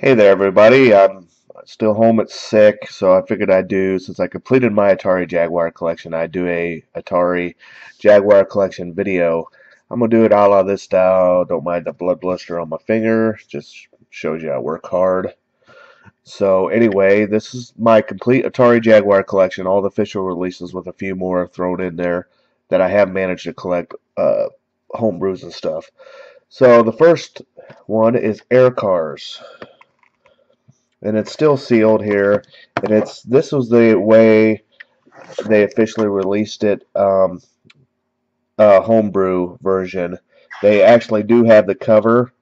Hey there, everybody. I'm still home at sick, so I figured since I completed my Atari Jaguar collection, I'd do a Atari Jaguar collection video. I'm gonna do it a la this style. Don't mind the blood blister on my finger. Just shows you I work hard. So anyway, this is my complete Atari Jaguar collection, all the official releases with a few more thrown in there that I have managed to collect homebrews and stuff. So the first one is Air Cars, and it's still sealed here, and this was the way they officially released it, homebrew version. They actually do have the cover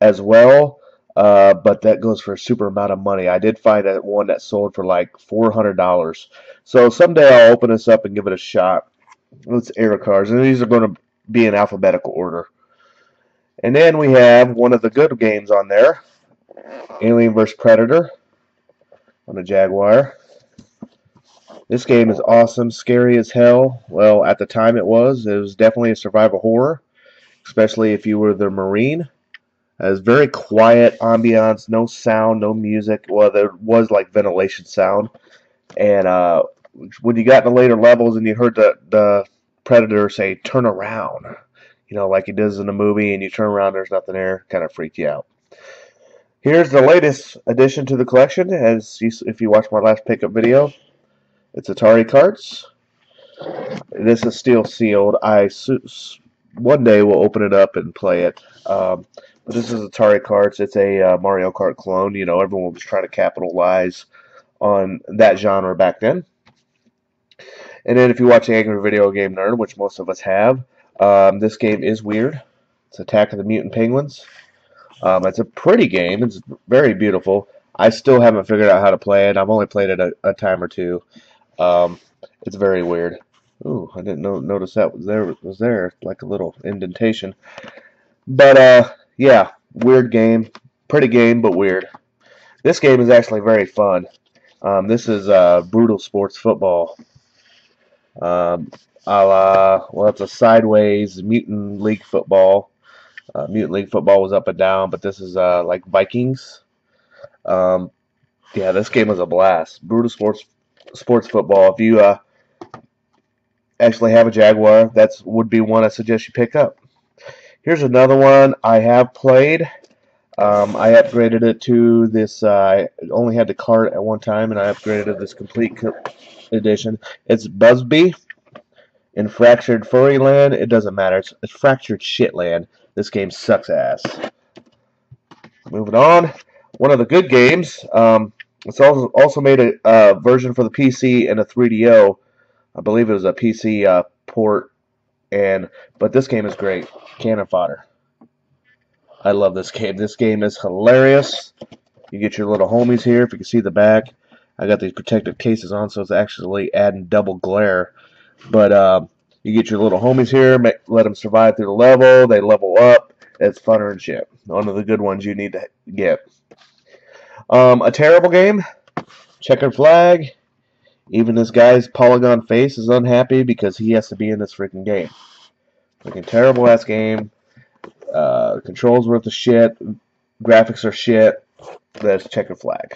as well, but that goes for a super amount of money. I did find one that sold for like $400. So someday I'll open this up and give it a shot. It's Air Cars, and these are going to be in alphabetical order. And then we have one of the good games on there, Alien vs. Predator on the Jaguar. This game is awesome, scary as hell. Well, at the time it was definitely a survival horror, especially if you were the Marine. It was very quiet ambiance, no sound, no music. Well, there was like ventilation sound. And when you got in the later levels and you heard the Predator say, "Turn around," like he does in the movie, and you turn around, there's nothing there, kind of freaked you out. Here's the latest addition to the collection, if you watched my last pickup video. It's Atari carts. This is still sealed. One day we'll open it up and play it. But this is Atari carts. It's a Mario Kart clone. Everyone was trying to capitalize on that genre back then. And then if you watch Angry Video Game Nerd, which most of us have, this game is weird. It's Attack of the Mutant Penguins. It's a pretty game. It's very beautiful. I still haven't figured out how to play it. I've only played it a time or two. It's very weird. Ooh, I didn't notice that was there, like a little indentation. But yeah, weird game. Pretty game, but weird. This game is actually very fun. This is brutal sports football. Well, it's a sideways Mutant League football. Mutant League football was up and down, but this is like Vikings. Yeah, this game was a blast. Brutal sports football. If you actually have a Jaguar, that would be one I suggest you pick up. Here's another one I have played. I upgraded it to this. I only had the cart at one time, and I upgraded it to this complete edition. It's Busby in Fractured Furry Land. It doesn't matter. It's Fractured Shit Land. This game sucks ass. Moving on. One of the good games. It's also made a version for the PC and a 3DO. I believe it was a PC port. But this game is great. Cannon Fodder. I love this game. This game is hilarious. You get your little homies here. If you can see the back, I got these protective cases on, so it's actually adding double glare. But you get your little homies here, let them survive through the level. They level up. It's funner and shit. One of the good ones you need to get. A terrible game, Checkered Flag. Even this guy's polygon face is unhappy because he has to be in this freaking game. Freaking terrible ass game. Controls worth of shit. Graphics are shit. That's Checkered Flag.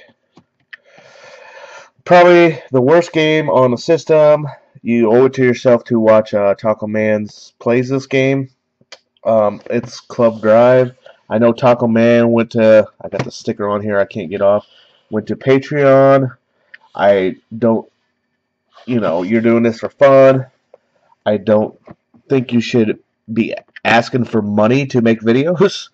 Probably the worst game on the system. You owe it to yourself to watch Taco Man's plays this game. It's Club Drive. I know Taco Man went to, I got the sticker on here I can't get off, went to Patreon. I don't, you're doing this for fun. I don't think you should be asking for money to make videos.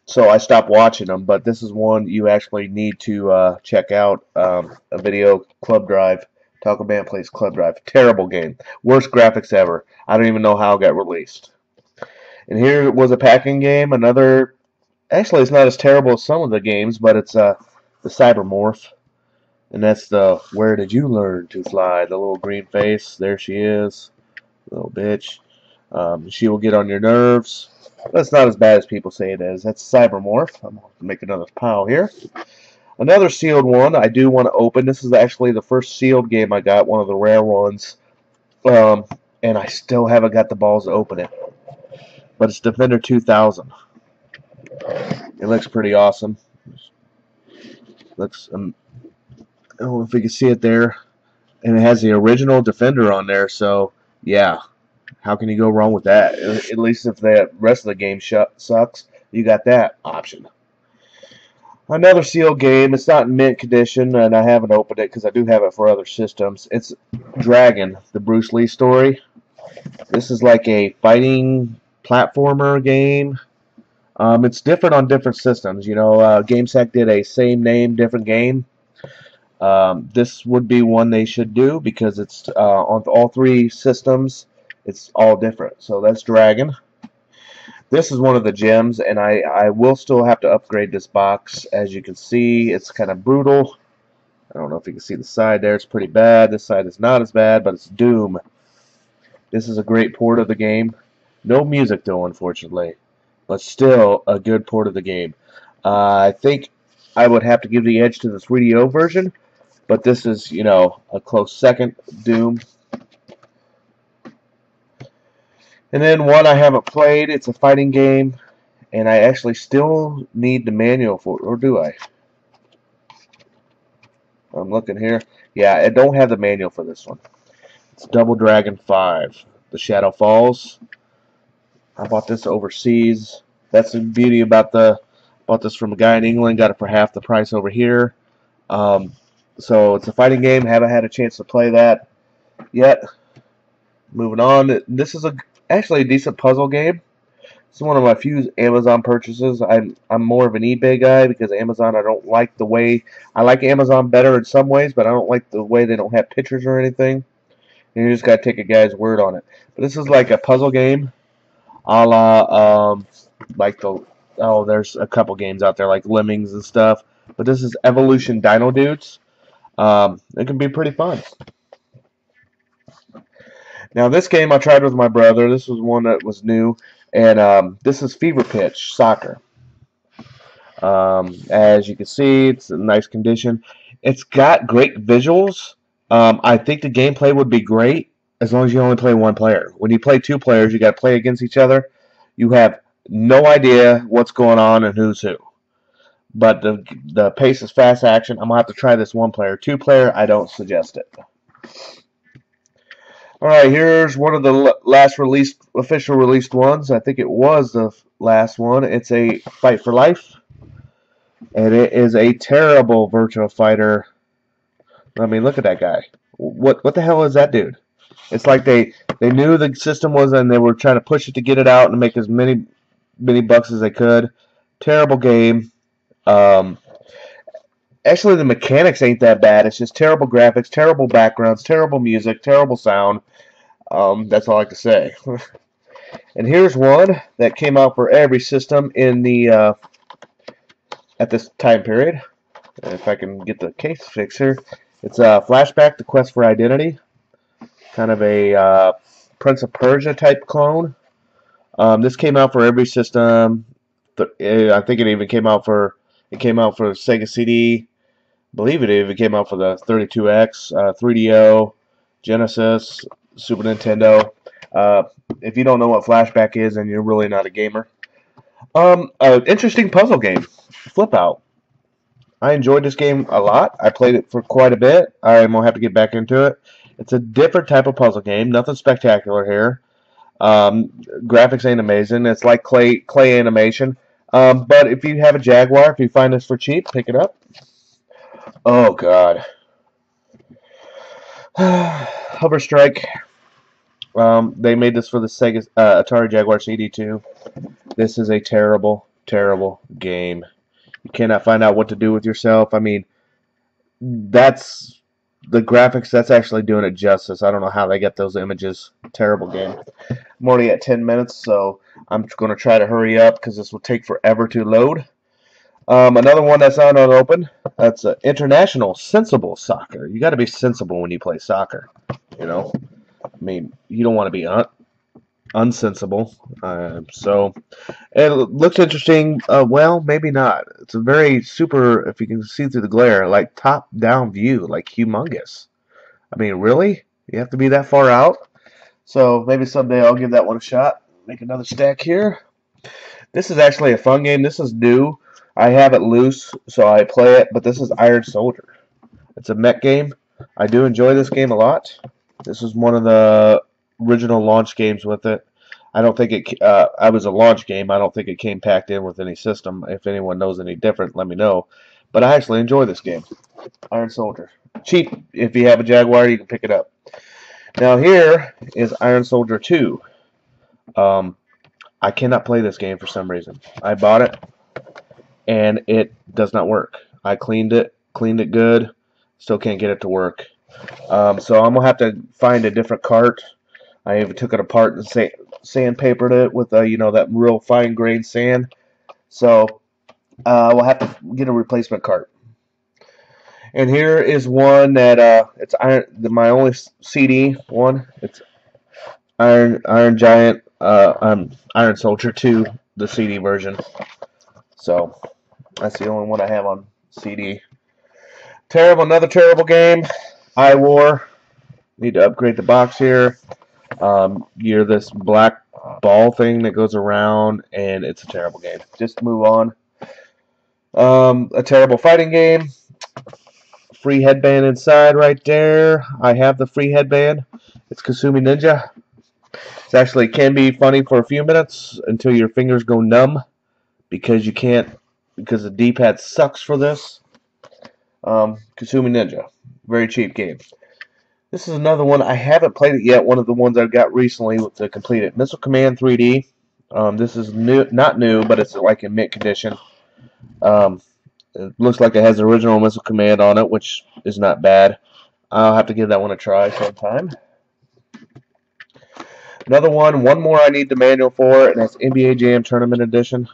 So I stopped watching them, but this is one you actually need to check out. A video, Club Drive. Taco Man plays Club Drive. Terrible game. Worst graphics ever. I don't even know how it got released. And here was a packing game. Another, actually it's not as terrible as some of the games, but it's the Cybermorph. And that's the Where Did You Learn to Fly? The little green face. There she is. Little bitch. She will get on your nerves. That's not as bad as people say it is. That's Cybermorph. I'm going to make another pile here. Another sealed one I do want to open. This is actually the first sealed game I got, one of the rare ones. And I still haven't got the balls to open it. But it's Defender 2000. It looks pretty awesome. Looks, I don't know if you can see it there. And it has the original Defender on there, so yeah, how can you go wrong with that? At least if the rest of the game sucks, you got that option. Another sealed game. It's not in mint condition, and I haven't opened it because I do have it for other systems. It's Dragon, the Bruce Lee story. This is like a fighting platformer game. It's different on different systems. You know, GameSack did a same name, different game. This would be one they should do because it's on all three systems. It's all different. So that's Dragon. This is one of the gems, and I will still have to upgrade this box. As you can see, it's kind of brutal. I don't know if you can see the side there. It's pretty bad. This side is not as bad, but it's Doom. This is a great port of the game. No music, though, unfortunately, but still a good port of the game. I think I would have to give the edge to the 3DO version, but this is, you know, a close second, Doom. And then one I haven't played. It's a fighting game, and I actually still need the manual for it, or do I? I'm looking here. Yeah, I don't have the manual for this one. It's Double Dragon 5, The Shadow Falls. I bought this overseas. That's the beauty about bought this from a guy in England. Got it for half the price over here. So it's a fighting game. Haven't had a chance to play that yet. Moving on. This is actually a decent puzzle game. It's one of my few Amazon purchases. I'm more of an eBay guy because Amazon, I don't like the way. I like Amazon better in some ways, but I don't like the way they don't have pictures or anything. And you just got to take a guy's word on it. But this is like a puzzle game, a la like there's a couple games out there like Lemmings and stuff. But this is Evolution Dino Dudes. It can be pretty fun. Now this game I tried with my brother. This was one that was new, and this is Fever Pitch Soccer. As you can see, it's in nice condition. It's got great visuals. I think the gameplay would be great as long as you only play one player. When you play two players, you got to play against each other. You have no idea what's going on and who's who. But the pace is fast action. I'm going to have to try this one player. Two player, I don't suggest it. Alright, here's one of the last official released ones. I think it was the last one. It's a Fight for Life. And it is a terrible Virtua Fighter. I mean, look at that guy. What the hell is that dude? It's like they knew the system was, and they were trying to push it to get it out and make as many bucks as they could. Terrible game. Actually, the mechanics ain't that bad. It's just terrible graphics, terrible backgrounds, terrible music, terrible sound. That's all I can say. And here's one that came out for every system in the at this time period. If I can get the case fixed here. It's a Flashback, The Quest for Identity. Kind of a Prince of Persia type clone. This came out for every system. I think it even came out for Sega CD. I believe it even came out for the 32X, 3DO, Genesis, Super Nintendo. If you don't know what Flashback is, then you're really not a gamer. Interesting puzzle game, Flip Out. I enjoyed this game a lot. I played it for quite a bit. I'm going to have to get back into it. It's a different type of puzzle game. Nothing spectacular here. Graphics ain't amazing. It's like clay animation. But if you have a Jaguar, if you find this for cheap, pick it up. Oh, God. Hover Strike. They made this for the Sega Atari Jaguar CD2. This is a terrible, terrible game. You cannot find out what to do with yourself. I mean, that's the graphics. That's actually doing it justice. I don't know how they get those images. Terrible game. I'm already at 10 minutes, so I'm going to try to hurry up because this will take forever to load. Another one that's unopened. That's International Sensible Soccer. You got to be sensible when you play soccer. You know, I mean, you don't want to be unsensible. So it looks interesting. Well, maybe not. It's a very super, if you can see through the glare, like top-down view, like humongous. I mean, really? You have to be that far out? So maybe someday I'll give that one a shot. Make another stack here. This is actually a fun game. This is new. I have it loose, so I play it, but this is Iron Soldier. It's a mech game. I do enjoy this game a lot. This is one of the original launch games with it. I don't think it. I was a launch game. I don't think it came packed in with any system. If anyone knows any different, let me know. But I actually enjoy this game. Iron Soldier. Cheap. If you have a Jaguar, you can pick it up. Now here is Iron Soldier 2. I cannot play this game for some reason. I bought it, and it does not work. I cleaned it good. Still can't get it to work. So I'm gonna have to find a different cart. I even took it apart and sandpapered it with that real fine grained sand. So we'll have to get a replacement cart. And here is one that it's my only CD one. It's Iron Giant, Iron Soldier 2, the CD version. So that's the only one I have on CD. Another terrible game. iWar. Need to upgrade the box here. You're this black ball thing that goes around, and it's a terrible game. Just move on. A terrible fighting game. Free headband inside right there. I have the free headband. It's Kasumi Ninja. It actually can be funny for a few minutes until your fingers go numb because the D-pad sucks for this. Kasumi Ninja. Very cheap game. This is another one. I haven't played it yet. One of the ones I got recently to complete it. Missile Command 3D. This is new, not new, but it's like in mint condition. It looks like it has the original Missile Command on it, which is not bad. I'll have to give that one a try sometime. Another one more I need the manual for, and that's NBA Jam Tournament Edition.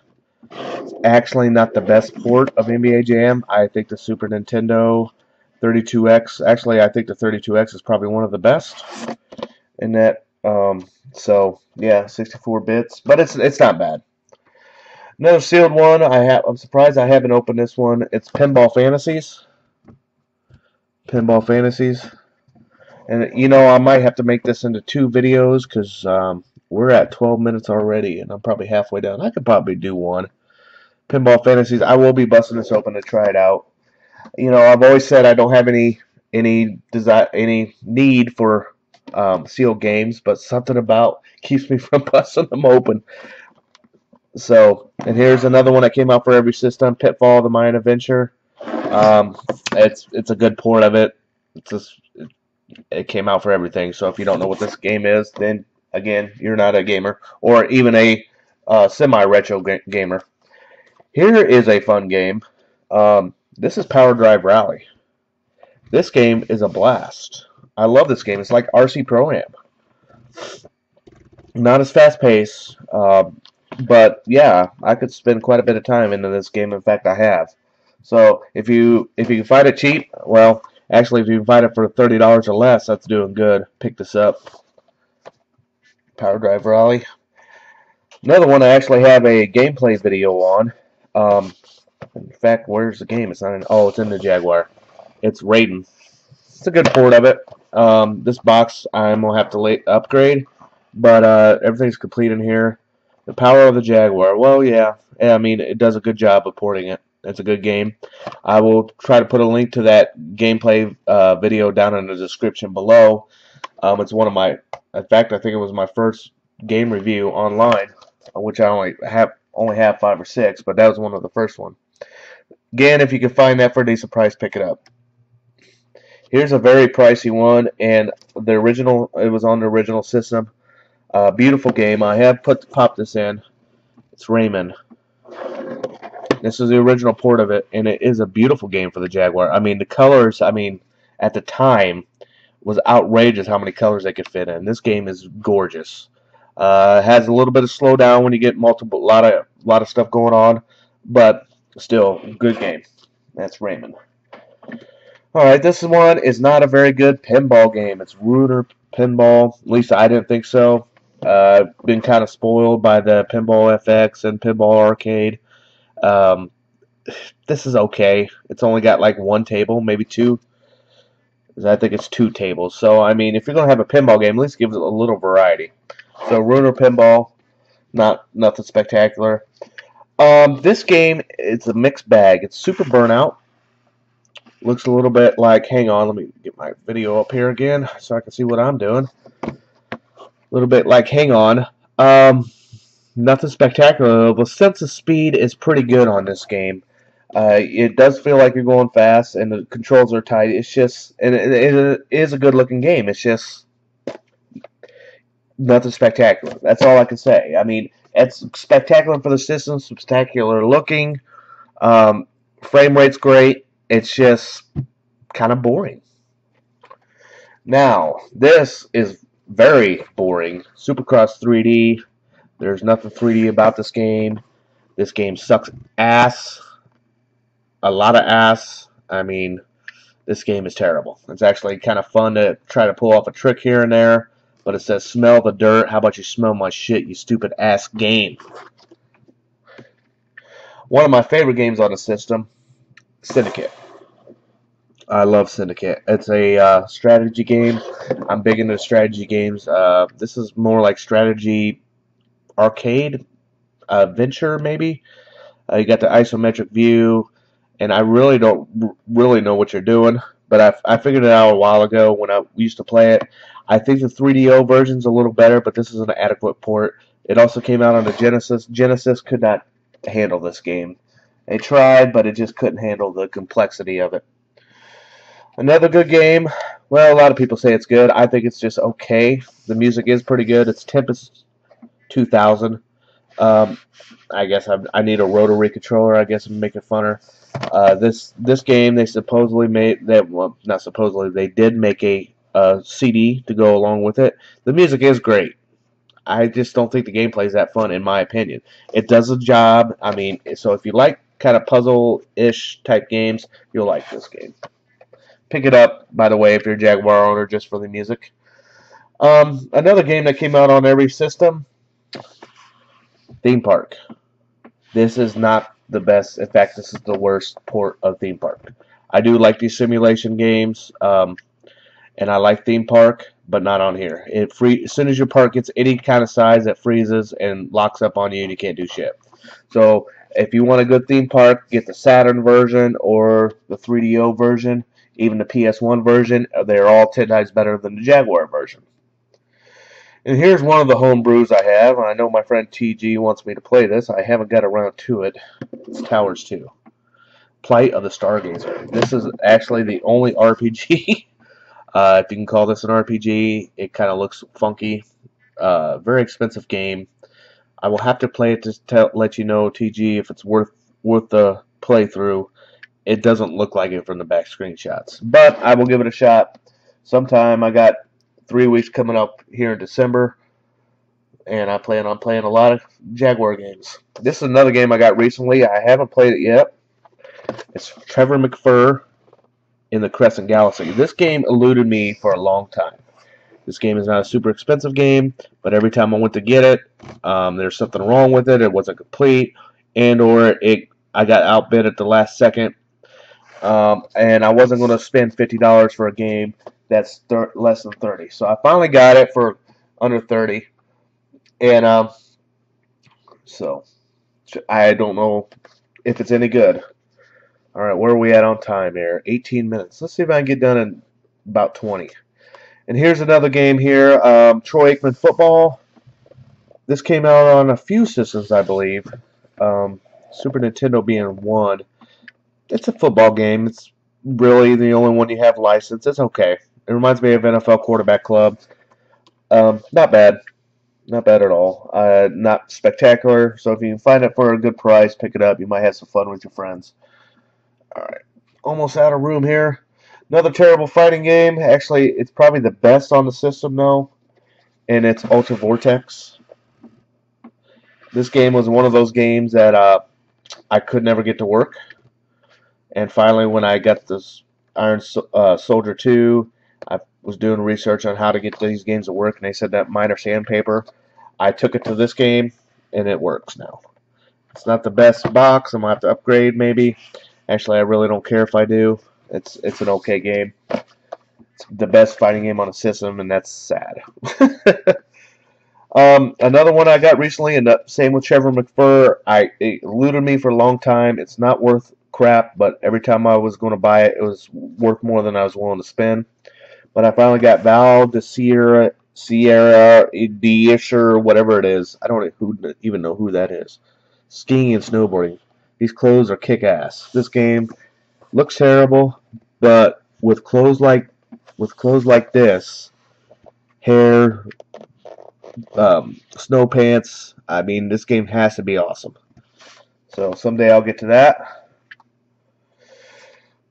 It's actually not the best port of NBA Jam. I think the Super Nintendo 32X, actually I think the 32X is probably one of the best in that. So yeah, 64 bits, but it's not bad. Another sealed one. I'm surprised I haven't opened this one. It's Pinball Fantasies. Pinball Fantasies. And I might have to make this into 2 videos because we're at 12 minutes already, and I'm probably halfway done. I could probably do one. Pinball Fantasies. I will be busting this open to try it out. I've always said I don't have any need for sealed games, but something about keeps me from busting them open. So, and here's another one that came out for every system, Pitfall: The Mayan Adventure. It's a good port of it. It came out for everything. So if you don't know what this game is, then again, you're not a gamer or even a semi-retro gamer. Here is a fun game. This is Power Drive Rally. This game is a blast. I love this game. It's like RC Pro-Am. Not as fast-paced. But yeah, I could spend quite a bit of time into this game. In fact, I have. So if you can find it cheap, well, actually, if you can find it for $30 or less, that's doing good. Pick this up. Power Drive Rally. Another one I actually have a gameplay video on. In fact, where's the game? It's not in. Oh, it's in the Jaguar. It's Raiden. It's a good port of it. This box I'm gonna have to upgrade, but everything's complete in here. The Power of the Jaguar. Well, yeah. I mean, it does a good job of porting it. It's a good game. I will try to put a link to that gameplay video down in the description below. It's one of my, in fact, I think it was my first game review online, which I only have 5 or 6, but that was one of the first one. Again, if you can find that for a decent price, pick it up. Here's a very pricey one, and it was on the original system. Beautiful game. I have popped this in. It's Rayman. This is the original port of it, and it is a beautiful game for the Jaguar. I mean, the colors, at the time, was outrageous how many colors they could fit in. This game is gorgeous. Has a little bit of slowdown when you get lot of stuff going on, but still, good game. That's Rayman. Alright, this one is not a very good pinball game. It's Ruder Pinball. At least I didn't think so. Been kind of spoiled by the Pinball FX and Pinball Arcade. This is okay. It's only got like 1 table, maybe 2. I think it's 2 tables. So, I mean, if you're going to have a pinball game, at least give it a little variety. So, Ruder Pinball, nothing spectacular. This game is a mixed bag. It's Super Burnout. Looks a little bit like, hang on, let me get my video up here again so I can see what I'm doing. A little bit like, hang on. Nothing spectacular. The sense of speed is pretty good on this game. It does feel like you're going fast, and the controls are tight. It's just, and it is a good-looking game. It's just nothing spectacular. That's all I can say. I mean, it's spectacular for the system, spectacular looking. Frame rate's great. It's just kind of boring. Now, this is very boring. Supercross 3D. There's nothing 3D about this game. This game sucks ass. A lot of ass. I mean, this game is terrible. It's actually kind of fun to try to pull off a trick here and there, but it says smell the dirt. How about you smell my shit, you stupid ass game? One of my favorite games on the system, Syndicate. I love Syndicate. It's a strategy game. I'm big into strategy games. This is more like strategy arcade venture, maybe. You got the isometric view, and I really don't really know what you're doing, but I figured it out a while ago when I used to play it. I think the 3DO version's a little better, but this is an adequate port. It also came out on the Genesis. Genesis could not handle this game. They tried, but it just couldn't handle the complexity of it. Another good game. Well, a lot of people say it's good. I think it's just okay. The music is pretty good. It's Tempest 2000. I guess I need a rotary controller. I guess I'm making funner. This game they supposedly made that, well, not supposedly, they did make a CD to go along with it. The music is great. I just don't think the gameplay is that fun, in my opinion. It does a job. I mean, so if you like kind of puzzle-ish type games, you'll like this game. Pick it up, by the way, if you're a Jaguar owner, just for the music. Another game that came out on every system, Theme Park. This is not the best. In fact, this is the worst port of Theme Park. I do like these simulation games, and I like Theme Park, but not on here. As soon as your park gets any kind of size, it freezes and locks up on you, and you can't do shit. So if you want a good theme park, get the Saturn version or the 3DO version. Even the PS1 version, they're all 10 times better than the Jaguar version. And here's one of the homebrews I have. I know my friend TG wants me to play this. I haven't got around to it. It's Towers 2. Plight of the Stargazer. This is actually the only RPG. If you can call this an RPG, it kind of looks funky. Very expensive game. I will have to play it to let you know, TG, if it's worth the playthrough. It doesn't look like it from the back screenshots, but I will give it a shot sometime. I got 3 weeks coming up here in December, and I plan on playing a lot of Jaguar games. This is another game I got recently. I haven't played it yet. It's Trevor McFur in the Crescent Galaxy. This game eluded me for a long time. This game is not a super expensive game, but every time I went to get it, there's something wrong with it. It wasn't complete, and/or I got outbid at the last second. And I wasn't going to spend $50 for a game that's less than 30. So I finally got it for under 30. And so I don't know if it's any good. All right, where are we at on time here? 18 minutes. Let's see if I can get done in about 20. And here's another game here, Troy Aikman Football. This came out on a few systems, I believe. Super Nintendo being one. It's a football game. It's really the only one you have licensed. It's okay. It reminds me of NFL Quarterback Club. Not bad. Not bad at all. Not spectacular. So if you can find it for a good price, pick it up. You might have some fun with your friends. Alright. Almost out of room here. Another terrible fighting game. Actually, it's probably the best on the system, though. And it's Ultra Vortex. This game was one of those games that I could never get to work. And finally, when I got this Iron Soldier 2, I was doing research on how to get these games to work, and they said that minor sandpaper. I took it to this game, and it works now. It's not the best box. I'm going to have to upgrade, maybe. Actually, I really don't care if I do. It's an okay game. It's the best fighting game on the system, and that's sad. Another one I got recently, and same with Trevor McFur. It eluded me for a long time. It's not worth crap, but every time I was going to buy it, it was worth more than I was willing to spend. But I finally got Val de Sierra Deisher, whatever it is. I don't even know who that is. Skiing and snowboarding. These clothes are kick-ass. This game looks terrible, but with clothes like this, hair, snow pants. I mean, this game has to be awesome. So someday I'll get to that.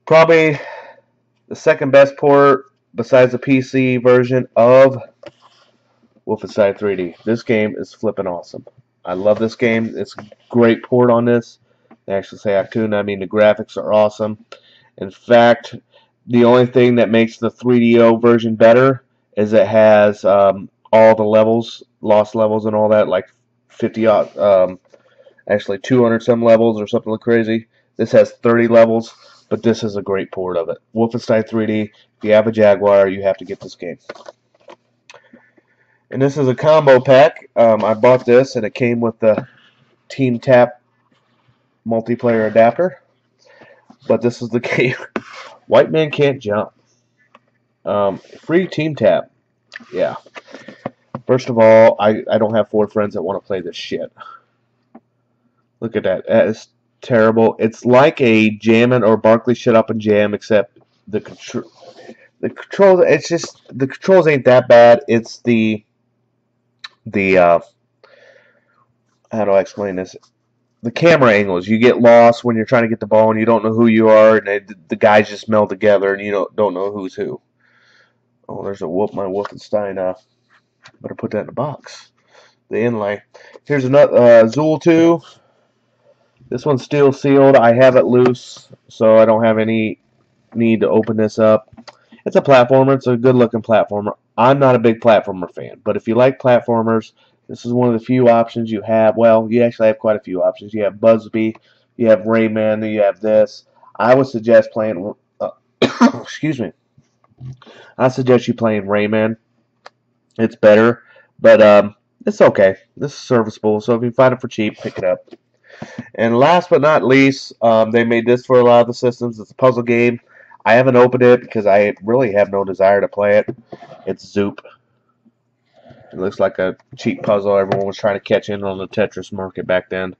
Probably the second best port besides the PC version of Wolfenstein 3D. This game is flipping awesome. I love this game. It's a great port on this. They actually say Actuna. I mean, the graphics are awesome. In fact, the only thing that makes the 3DO version better is it has all the levels, lost levels and all that, like 50 actually 200 some levels or something like crazy. This has 30 levels, but this is a great port of it. Wolfenstein 3D, if you have a Jaguar, you have to get this game. And this is a combo pack. I bought this, and it came with the Team Tap multiplayer adapter. But this is the game. White Man Can't Jump. Free Team Tap. Yeah. First of all, I don't have 4 friends that want to play this shit. Look at that. That is terrible. It's like a Jammin' or Barkley Shut Up and Jam, except the controls. It's just the controls ain't that bad. It's the how do I explain this? The camera angles. You get lost when you're trying to get the ball and you don't know who you are, and the guys just meld together and you don't know who's who. Oh, there's my Wolfenstein. Better put that in a box. The inlay. Here's another Zool 2. This one's still sealed. I have it loose, so I don't have any need to open this up. It's a platformer. It's a good-looking platformer. I'm not a big platformer fan, but if you like platformers, this is one of the few options you have. Well, you actually have quite a few options. You have Busby, you have Rayman, you have this. I would suggest playing. Excuse me. I suggest you playing Rayman. It's better, but it's okay. This is serviceable, so if you find it for cheap, pick it up. And last but not least, they made this for a lot of the systems. It's a puzzle game. I haven't opened it because I really have no desire to play it. It's Zoop. It looks like a cheap puzzle. Everyone was trying to catch in on the Tetris market back then.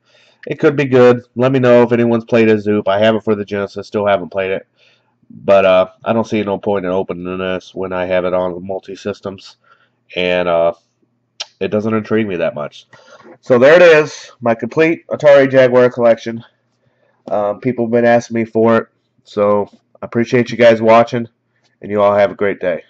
It could be good. Let me know if anyone's played a Zoop. I have it for the Genesis. Still haven't played it. But I don't see no point in opening this when I have it on the multi-systems. And it doesn't intrigue me that much. So there it is. My complete Atari Jaguar collection. People have been asking me for it. So I appreciate you guys watching. And you all have a great day.